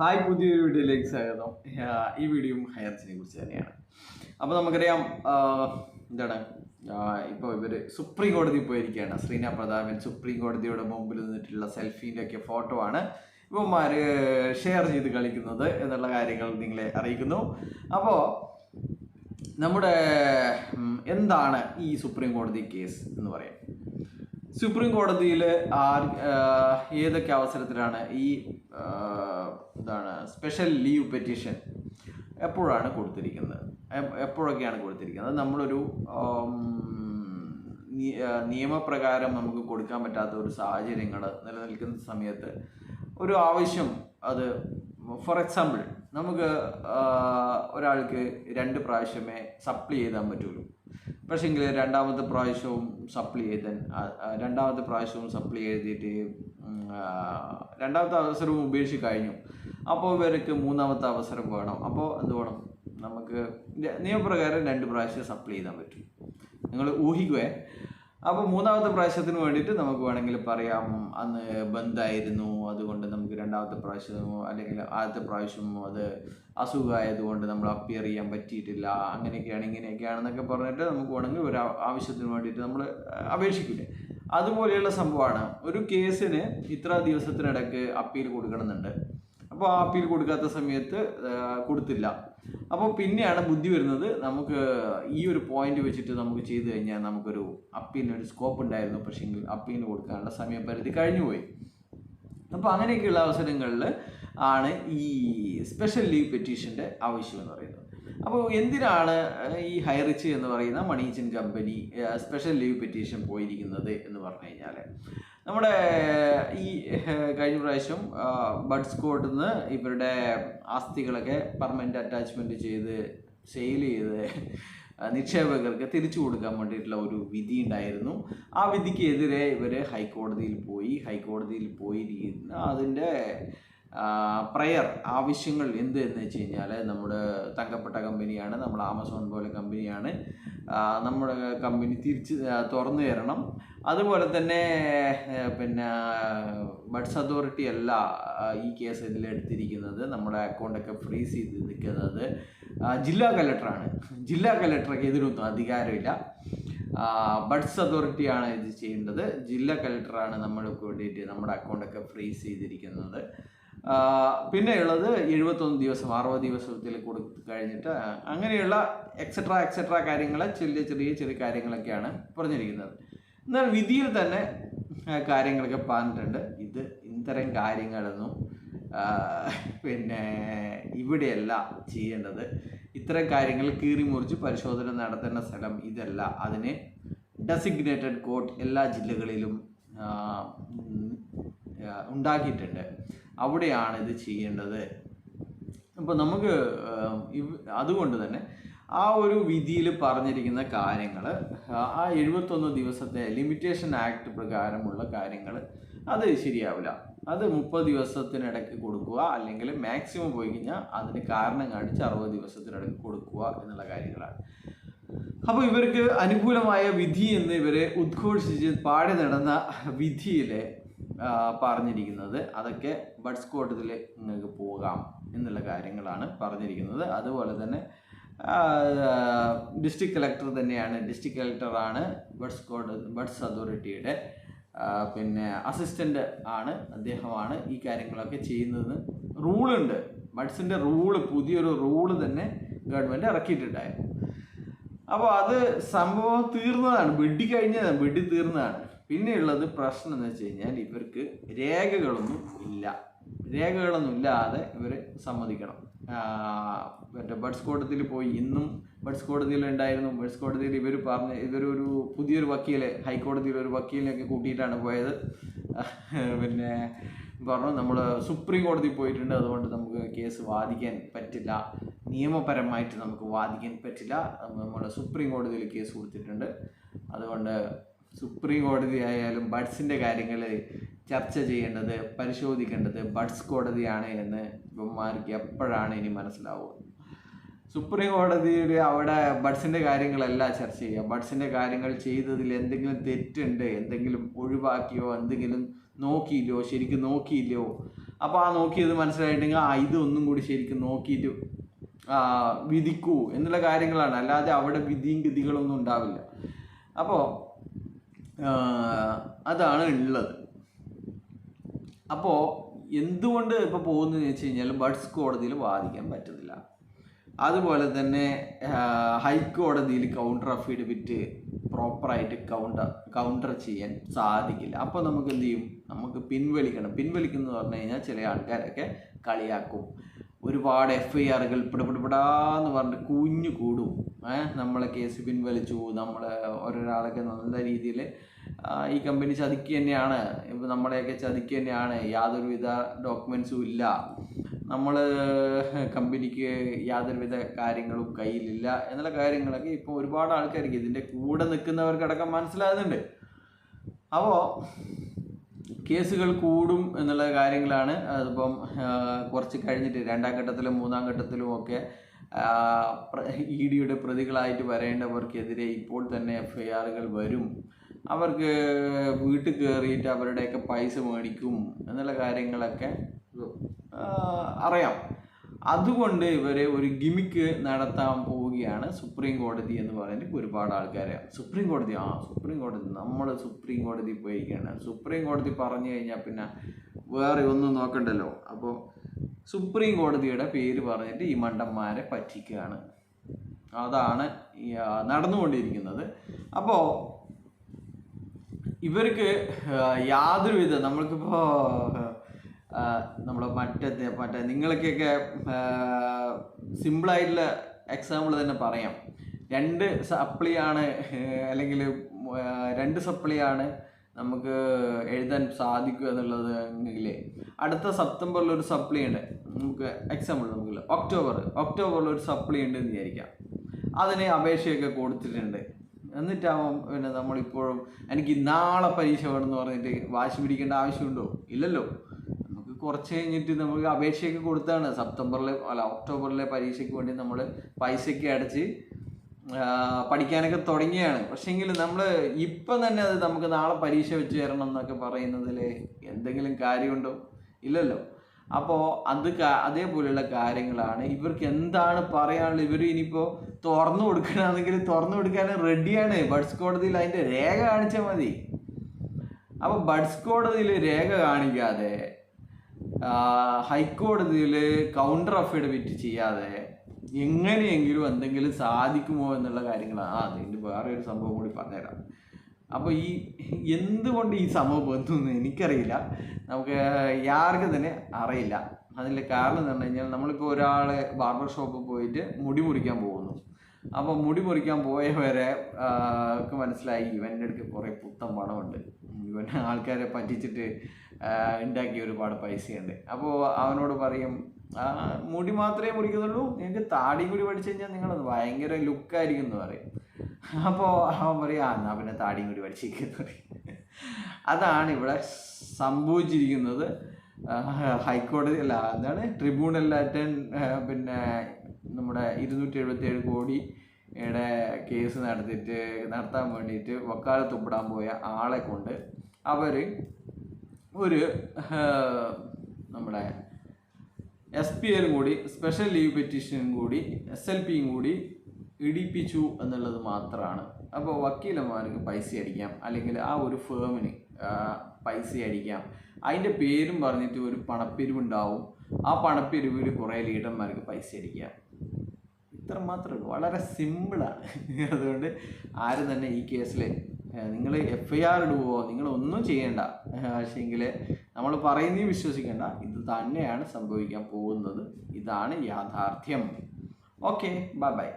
Hi, പുതിയൊരു വീഡിയോയിലേക്ക് സ്വാഗതം. ഈ വീഡിയോയും ഹയർസിനെ കുറിച്ച് തന്നെയാണ്. അപ്പോൾ നമുക്കറിയാം, എന്താണ് ഇപ്പോൾ ഇവർ സുപ്രീം കോടതി പോയിരിക്കുകയാണ്. ശ്രീനാ പ്രതാപൻ സുപ്രീം കോടതിയുടെ മുമ്പിൽ നിന്നിട്ടുള്ള സെൽഫീൻ്റെ ഒക്കെ ഫോട്ടോ ആണ് ഇവന്മാർ ഷെയർ ചെയ്ത് കളിക്കുന്നത് എന്നുള്ള കാര്യങ്ങൾ നിങ്ങളെ അറിയിക്കുന്നു. അപ്പോൾ നമ്മുടെ എന്താണ് ഈ സുപ്രീം കോടതി കേസ് എന്ന് പറയാം. സുപ്രീം കോടതിയിൽ ഏതൊക്കെ അവസരത്തിലാണ് ഈ എന്താണ് സ്പെഷ്യൽ ലീവ് പെറ്റീഷൻ എപ്പോഴൊക്കെയാണ് കൊടുത്തിരിക്കുന്നത്? നമ്മളൊരു നിയമപ്രകാരം നമുക്ക് കൊടുക്കാൻ പറ്റാത്ത ഒരു സാഹചര്യങ്ങൾ നിലനിൽക്കുന്ന സമയത്ത് ഒരു ആവശ്യം, അത് ഫോർ എക്സാമ്പിൾ നമുക്ക് ഒരാൾക്ക് 2 പ്രാവശ്യമേ സപ്ലൈ ചെയ്താൻ പറ്റുള്ളൂ. പക്ഷേങ്കിൽ രണ്ടാമത്തെ പ്രാവശ്യവും സപ്ലൈ ചെയ്തിട്ട് രണ്ടാമത്തെ അവസരവും ഉപേക്ഷിച്ച് കഴിഞ്ഞു. അപ്പോൾ ഇവർക്ക് മൂന്നാമത്തെ അവസരം വേണം. അപ്പോൾ എന്ത് വേണം? നമുക്ക് നിയമപ്രകാരം 2 പ്രാവശ്യം സപ്ലൈ ചെയ്താൻ പറ്റും. നിങ്ങൾ ഊഹിക്കുവേ. അപ്പോൾ മൂന്നാമത്തെ പ്രാവശ്യത്തിന് വേണ്ടിയിട്ട് നമുക്ക് വേണമെങ്കിൽ പറയാം, അന്ന് ബന്ധായിരുന്നു, അതുകൊണ്ട് നമുക്ക് രണ്ടാമത്തെ പ്രാവശ്യമോ അല്ലെങ്കിൽ ആദ്യത്തെ പ്രാവശ്യമോ അത് അസുഖമായതുകൊണ്ട് നമ്മൾ അപ്പിയർ ചെയ്യാൻ പറ്റിയിട്ടില്ല, ഇങ്ങനെയൊക്കെയാണെന്നൊക്കെ പറഞ്ഞിട്ട് നമുക്ക് വേണമെങ്കിൽ ഒരു ആവശ്യത്തിന് വേണ്ടിയിട്ട് നമ്മൾ അപേക്ഷിക്കില്ലേ. അതുപോലെയുള്ള സംഭവമാണ്. ഒരു കേസിന് ഇത്ര ദിവസത്തിനിടയ്ക്ക് അപ്പീൽ കൊടുക്കണമെന്നുണ്ട്. അപ്പോൾ ആ അപ്പീൽ കൊടുക്കാത്ത സമയത്ത് കൊടുത്തില്ല. അപ്പോൾ പിന്നെയാണ് ബുദ്ധി വരുന്നത്, നമുക്ക് ഈ ഒരു പോയിന്റ് വെച്ചിട്ട് നമുക്ക് ചെയ്തു കഴിഞ്ഞാൽ നമുക്കൊരു അപ്പീലിനൊരു സ്കോപ്പ് ഉണ്ടായിരുന്നു, പക്ഷേ അപ്പീലിന് കൊടുക്കാനുള്ള സമയപരിധി കഴിഞ്ഞുപോയി. അപ്പോൾ അങ്ങനെയൊക്കെയുള്ള അവസരങ്ങളിൽ ആണ് ഈ സ്പെഷ്യൽ ലീവ് പെറ്റീഷൻ്റെ ആവശ്യം എന്ന് പറയുന്നത്. അപ്പോൾ എന്തിനാണ് ഈ ഹൈറിച്ച് എന്ന് പറയുന്ന മണീച്ചൻ കമ്പനി സ്പെഷ്യൽ ലീവ് പെറ്റീഷൻ പോയിരിക്കുന്നത് എന്ന് പറഞ്ഞു കഴിഞ്ഞാൽ, നമ്മുടെ ഈ കഴിഞ്ഞ പ്രാവശ്യം ബഡ്സ് കോഡിൽ നിന്ന് ഇവരുടെ ആസ്തികളൊക്കെ പെർമനൻ്റ് അറ്റാച്ച്മെൻറ്റ് ചെയ്ത് സെയിൽ ചെയ്ത് നിക്ഷേപകർക്ക് തിരിച്ചു കൊടുക്കാൻ വേണ്ടിയിട്ടുള്ള ഒരു വിധി ഉണ്ടായിരുന്നു. ആ വിധിക്കെതിരെ ഇവർ ഹൈക്കോടതിയിൽ പോയിരിക്കുന്ന അതിൻ്റെ പ്രയർ ആവശ്യങ്ങൾ എന്ന് വെച്ച് കഴിഞ്ഞാൽ, നമ്മുടെ തങ്കപ്പെട്ട കമ്പനിയാണ്, നമ്മൾ ആമസോൺ പോലെ കമ്പനിയാണ്, നമ്മുടെ കമ്പനി തിരിച്ച് തുറന്നു തരണം. അതുപോലെ തന്നെ പിന്നെ ബഡ്സ് അതോറിറ്റി അല്ല ഈ കേസ് ഇതിലെടുത്തിരിക്കുന്നത്. നമ്മുടെ അക്കൗണ്ടൊക്കെ ഫ്രീസ് ചെയ്ത് നിൽക്കുന്നത് ജില്ലാ കലക്ടറാണ്. ജില്ലാ കലക്ടർക്ക് ഇതിനൊന്നും അധികാരമില്ല. ബഡ്സ് അതോറിറ്റിയാണ് ഇത് ചെയ്യേണ്ടത്. ജില്ലാ കലക്ടറാണ് നമ്മൾക്ക് വേണ്ടിയിട്ട് നമ്മുടെ അക്കൗണ്ടൊക്കെ ഫ്രീസ് ചെയ്തിരിക്കുന്നത്. പിന്നെയുള്ളത് 71 ദിവസം 60 ദിവസത്തിൽ കൊടുത്തു കഴിഞ്ഞിട്ട് അങ്ങനെയുള്ള എക്സെട്രാ കാര്യങ്ങൾ, ചെറിയ കാര്യങ്ങളൊക്കെയാണ് പറഞ്ഞിരിക്കുന്നത്. എന്നാൽ വിധിയിൽ തന്നെ കാര്യങ്ങളൊക്കെ പറഞ്ഞിട്ടുണ്ട്. ഇത്തരം കാര്യങ്ങളൊന്നും പിന്നെ ഇവിടെയല്ല ചെയ്യേണ്ടത്. ഇത്തരം കാര്യങ്ങൾ കീറിമുറിച്ച് പരിശോധന നടത്തേണ്ട സ്ഥലം ഇതല്ല. അതിന് ഡെസിഗ്നേറ്റഡ് കോർട്ട് എല്ലാ ജില്ലകളിലും ഉണ്ടാക്കിയിട്ടുണ്ട്. അവിടെയാണ് ഇത് ചെയ്യേണ്ടത്. അപ്പോൾ നമുക്ക് അതുകൊണ്ട് തന്നെ ആ ഒരു വിധിയിൽ പറഞ്ഞിരിക്കുന്ന കാര്യങ്ങൾ, ആ 71 ദിവസത്തെ ലിമിറ്റേഷൻ ആക്ട് പ്രകാരമുള്ള കാര്യങ്ങൾ അത് ശരിയാവില്ല. അത് 30 ദിവസത്തിനിടയ്ക്ക് കൊടുക്കുക, അല്ലെങ്കിൽ മാക്സിമം പോയി കഴിഞ്ഞാൽ അതിന് കാരണം കാണിച്ച് 60 ദിവസത്തിനിടയ്ക്ക് കൊടുക്കുക എന്നുള്ള കാര്യങ്ങളാണ്. അപ്പോൾ ഇവർക്ക് അനുകൂലമായ വിധി എന്ന് ഇവരെ ഉദ്ഘോഷിച്ച് പാടി നടന്ന വിധിയിൽ പറഞ്ഞിരിക്കുന്നത് അതൊക്കെ ബഡ്സ് കോടതിയിൽ നിങ്ങൾക്ക് പോകാം എന്നുള്ള കാര്യങ്ങളാണ് പറഞ്ഞിരിക്കുന്നത്. അതുപോലെ തന്നെ ഡിസ്ട്രിക്ട് കളക്ടറാണ് ബഡ്സ് അതോറിറ്റിയുടെ പിന്നെ അസിസ്റ്റൻ്റ് ആണ്. അദ്ദേഹമാണ് ഈ കാര്യങ്ങളൊക്കെ ചെയ്യുന്നതെന്ന് റൂളുണ്ട്. ബഡ്സിൻ്റെ പുതിയൊരു റൂള് തന്നെ ഗവൺമെൻറ് ഇറക്കിയിട്ടുണ്ടായിരുന്നു. അപ്പോൾ അത് സംഭവം തീർന്നതാണ്, വെടി തീർന്നതാണ്. പിന്നെയുള്ളത് പ്രശ്നം എന്ന് വെച്ച് കഴിഞ്ഞാൽ, ഇവർക്ക് രേഖകളൊന്നും ഇല്ലാതെ ഇവർ സമ്മതിക്കണം. മറ്റേ ബഡ്സ് കോടതിയിൽ പോയി, ഇന്നും ബഡ്സ് കോടതിയിൽ ഉണ്ടായിരുന്നു. ബഡ്സ് കോടതിയിൽ ഇവരൊരു പുതിയൊരു വക്കീല്, ഹൈക്കോടതിയിൽ ഒരു വക്കീലിനൊക്കെ കൂട്ടിയിട്ടാണ് പോയത്. പിന്നെ പറഞ്ഞു, നമ്മൾ സുപ്രീം കോടതി പോയിട്ടുണ്ട്, അതുകൊണ്ട് നമുക്ക് കേസ് വാദിക്കാൻ പറ്റില്ല, നിയമപരമായിട്ട് നമുക്ക് വാദിക്കാൻ പറ്റില്ല, നമ്മൾ സുപ്രീം കോടതിയിൽ കേസ് കൊടുത്തിട്ടുണ്ട്, അതുകൊണ്ട് സുപ്രീം കോടതി ആയാലും ബഡ്സിൻ്റെ കാര്യങ്ങൾ ചർച്ച ചെയ്യേണ്ടത്, പരിശോധിക്കേണ്ടത് ബഡ്സ് കോടതിയാണ് എന്ന് ഇവന്മാർക്ക് എപ്പോഴാണ് ഇനി മനസ്സിലാവുക? സുപ്രീം കോടതിയിൽ അവിടെ ബഡ്സിൻ്റെ കാര്യങ്ങളല്ല ചർച്ച ചെയ്യുക. ബഡ്സിൻ്റെ കാര്യങ്ങൾ ചെയ്തതിൽ എന്തെങ്കിലും തെറ്റുണ്ട്, എന്തെങ്കിലും ഒഴിവാക്കിയോ എന്തെങ്കിലും നോക്കിയില്ലോ, ശരിക്കും നോക്കിയില്ലോ. അപ്പോൾ ആ നോക്കിയത് മനസ്സിലായിട്ടുണ്ടെങ്കിൽ ഇതൊന്നും കൂടി ശരിക്കും നോക്കിയിട്ട് വിധിക്കൂ എന്നുള്ള കാര്യങ്ങളാണ്. അല്ലാതെ അവിടെ വിധിയും ഗതികളൊന്നും ഉണ്ടാവില്ല. അപ്പോൾ അതാണ് ഉള്ളത്. അപ്പോൾ എന്തുകൊണ്ട് ഇപ്പോൾ പോകുന്നതെന്ന് വെച്ച് കഴിഞ്ഞാൽ ബഡ്സ് കോടതിയിൽ വാദിക്കാൻ പറ്റുന്നില്ല. അതുപോലെ തന്നെ ഹൈക്കോടതിയിൽ കൗണ്ടർ അഫിഡവിറ്റ് പ്രോപ്പറായിട്ട് കൗണ്ടർ ചെയ്യാൻ സാധിക്കില്ല. അപ്പോൾ നമുക്ക് എന്ത് ചെയ്യും? നമുക്ക് പിൻവലിക്കുന്നു പറഞ്ഞു കഴിഞ്ഞാൽ ചില ആൾക്കാരൊക്കെ കളിയാക്കും. ഒരുപാട് FIRകൾ പിടപിടാന്ന് പറഞ്ഞിട്ട് കുഞ്ഞു കൂടും. നമ്മളെ കേസ് പിൻവലിച്ചു, നമ്മൾ ഒരാളൊക്കെ നല്ല രീതിയിൽ ഈ കമ്പനി ചതിക്കുക തന്നെയാണ്, ഇപ്പോൾ നമ്മളെയൊക്കെ ചതിക്കുക തന്നെയാണ്, യാതൊരുവിധ ഡോക്യുമെൻസും ഇല്ല, നമ്മൾ കമ്പനിക്ക് യാതൊരുവിധ കാര്യങ്ങളും കയ്യിലില്ല എന്നുള്ള കാര്യങ്ങളൊക്കെ ഇപ്പോൾ ഒരുപാട് ആൾക്കാർക്ക് ഇതിൻ്റെ കൂടെ നിൽക്കുന്നവർക്കടക്കം മനസ്സിലാകുന്നുണ്ട്. അപ്പോൾ കേസുകൾ കൂടും എന്നുള്ള കാര്യങ്ങളാണ്. അതിപ്പം കുറച്ച് കഴിഞ്ഞിട്ട് 2ാം ഘട്ടത്തിലും 3ാം ഘട്ടത്തിലും ഒക്കെ EDയുടെ പ്രതികളായിട്ട് വരേണ്ടവർക്കെതിരെ ഇപ്പോൾ തന്നെ FIRകൾ വരും. അവർക്ക് വീട്ടിൽ കയറിയിട്ട് അവരുടെയൊക്കെ പൈസ മേടിക്കും എന്നുള്ള കാര്യങ്ങളൊക്കെ അറിയാം. അതുകൊണ്ട് ഇവരെ ഒരു ഗിമിക്ക് നടത്താൻ പോവുകയാണ് സുപ്രീം കോടതി എന്ന് പറഞ്ഞിട്ട് ഒരുപാട് ആൾക്കാരെ. സുപ്രീം കോടതി നമ്മൾ സുപ്രീം കോടതി പോയിരിക്കുകയാണ്. സുപ്രീം കോടതി പറഞ്ഞു കഴിഞ്ഞാൽ പിന്നെ വേറെ ഒന്നും നോക്കണ്ടല്ലോ. അപ്പോൾ സുപ്രീം കോടതിയുടെ പേര് പറഞ്ഞിട്ട് ഈ മണ്ടന്മാരെ പറ്റിക്കുകയാണ്. അതാണ് നടന്നുകൊണ്ടിരിക്കുന്നത്. അപ്പോൾ ഇവർക്ക് യാതൊരുവിധ നമ്മൾക്കിപ്പോൾ നമ്മളെ മറ്റേ നിങ്ങൾക്കൊക്കെ സിമ്പിളായിട്ടുള്ള എക്സാമ്പിൾ തന്നെ പറയാം. 2 സപ്ലിയാണ് അല്ലെങ്കിൽ 2 സപ്ലിയാണ് നമുക്ക് എഴുതാൻ സാധിക്കുക എന്നുള്ളത് എങ്കിലേ അടുത്ത സെപ്റ്റംബറിൽ ഒരു സപ്ലി ഉണ്ട്. നമുക്ക് എക്സാമ്പിൾ നമുക്കില്ല, ഒക്ടോബറിൽ ഒരു സപ്ലി ഉണ്ട് എന്ന് വിചാരിക്കാം. അതിന് അപേക്ഷയൊക്കെ കൊടുത്തിട്ടുണ്ട്. എന്നിട്ടാവും പിന്നെ നമ്മളിപ്പോഴും എനിക്ക് നാളെ പരീക്ഷ വേണമെന്ന് പറഞ്ഞിട്ട് വാശി പിടിക്കേണ്ട ആവശ്യമുണ്ടോ? ഇല്ലല്ലോ. നമുക്ക് കുറച്ച് കഴിഞ്ഞിട്ട് നമുക്ക് അപേക്ഷയൊക്കെ കൊടുത്താണ് ഒക്ടോബറിലെ പരീക്ഷയ്ക്ക് വേണ്ടി നമ്മൾ പൈസയ്ക്ക് അടച്ച് പഠിക്കാനൊക്കെ തുടങ്ങിയാണ്. പക്ഷേങ്കിൽ നമ്മൾ ഇപ്പം തന്നെ അത് നമുക്ക് നാളെ പരീക്ഷ വെച്ച് തരണം എന്നൊക്കെ പറയുന്നതിൽ എന്തെങ്കിലും കാര്യമുണ്ടോ? ഇല്ലല്ലോ. അപ്പോൾ അതേപോലെയുള്ള കാര്യങ്ങളാണ്. ഇവർക്ക് എന്താണ് പറയാനുള്ളത്? ഇവർ ഇനിയിപ്പോൾ തുറന്നു കൊടുക്കണമെങ്കിൽ തുറന്നു കൊടുക്കാൻ റെഡിയാണ്. ബഡ്സ് കോടതിയിൽ അതിൻ്റെ രേഖ കാണിച്ചാൽ മതി. അപ്പോൾ ബഡ്സ് കോടതിയിൽ രേഖ കാണിക്കാതെ ഹൈക്കോടതിയിൽ കൗണ്ടർ അഫിഡവിറ്റ് ചെയ്യാതെ എങ്ങനെയെങ്കിലും എന്തെങ്കിലും സാധിക്കുമോ എന്നുള്ള കാര്യങ്ങളാണ്. അതിൻ്റെ വേറെ ഒരു സംഭവം കൂടി പറഞ്ഞുതരാം. അപ്പോൾ എന്തുകൊണ്ട് ഈ സംഭവം വന്നു എനിക്കറിയില്ല, നമുക്ക് ആർക്കും തന്നെ അറിയില്ല. അതിൻ്റെ കാരണം എന്ന് പറഞ്ഞു കഴിഞ്ഞാൽ നമ്മളിപ്പോൾ ഒരാൾ ബാർബർ ഷോപ്പിൽ പോയിട്ട് മുടി മുറിക്കാൻ പോകുന്നു. അപ്പോൾ മുടി മുറിക്കാൻ പോയവരെ മനസ്സിലായി ഇവൻ്റെ അടുത്ത് കുറേ പുത്തൻ പണമുണ്ട്, ഇവൻ ആൾക്കാരെ പറ്റിച്ചിട്ട് ഉണ്ടാക്കിയ ഒരുപാട് പൈസയുണ്ട്. അപ്പോൾ അവനോട് പറയും മുടി മാത്രമേ മുറിക്കുന്നുള്ളൂ, നിങ്ങൾക്ക് താടി കൂടി പഠിച്ചു കഴിഞ്ഞാൽ നിങ്ങളത് ഭയങ്കര ലുക്കായിരിക്കും എന്ന് പറയും. അപ്പോൾ അവൻ പറയും എന്നാൽ പിന്നെ താടിയും കൂടി പഠിച്ചിരിക്കുന്നു പറയും. അതാണ് ഇവിടെ സംഭവിച്ചിരിക്കുന്നത്. ഹൈക്കോടതി ട്രിബ്യൂണലിലായിട്ട് പിന്നെ നമ്മുടെ 277 കോടിയുടെ കേസ് നടത്താൻ വേണ്ടിയിട്ട് വക്കാലത്ത് ഒപ്പിടാൻ പോയ ആളെ കൊണ്ട് അവർ ഒരു നമ്മുടെ SPL കൂടി സ്പെഷ്യൽ ലീവ് പെറ്റീഷനും കൂടി SLPയും കൂടി ഇടിപ്പിച്ചു എന്നുള്ളത് മാത്രമാണ്. അപ്പോൾ വക്കീലന്മാർക്ക് പൈസ അടിക്കാം, അല്ലെങ്കിൽ ആ ഒരു ഫേമിന് പൈസ അടിക്കാം. അതിൻ്റെ പേരും പറഞ്ഞിട്ട് ഒരു പണപ്പിരിവുണ്ടാവും. ആ പണപ്പിരിവിൽ കുറേ ലീഡർമാർക്ക് പൈസ അടിക്കാം. ഇത്ര മാത്രമേ ഉള്ളൂ. വളരെ സിമ്പിളാണ്. അതുകൊണ്ട് ആരും തന്നെ ഈ കേസിൽ നിങ്ങൾ FIR ഇടുവോ, നിങ്ങളൊന്നും ചെയ്യേണ്ട. പക്ഷേങ്കിൽ നമ്മൾ പറയുന്നതും വിശ്വസിക്കേണ്ട. ഇത് തന്നെയാണ് സംഭവിക്കാൻ പോകുന്നത്. ഇതാണ് യാഥാർത്ഥ്യം. Okay, by.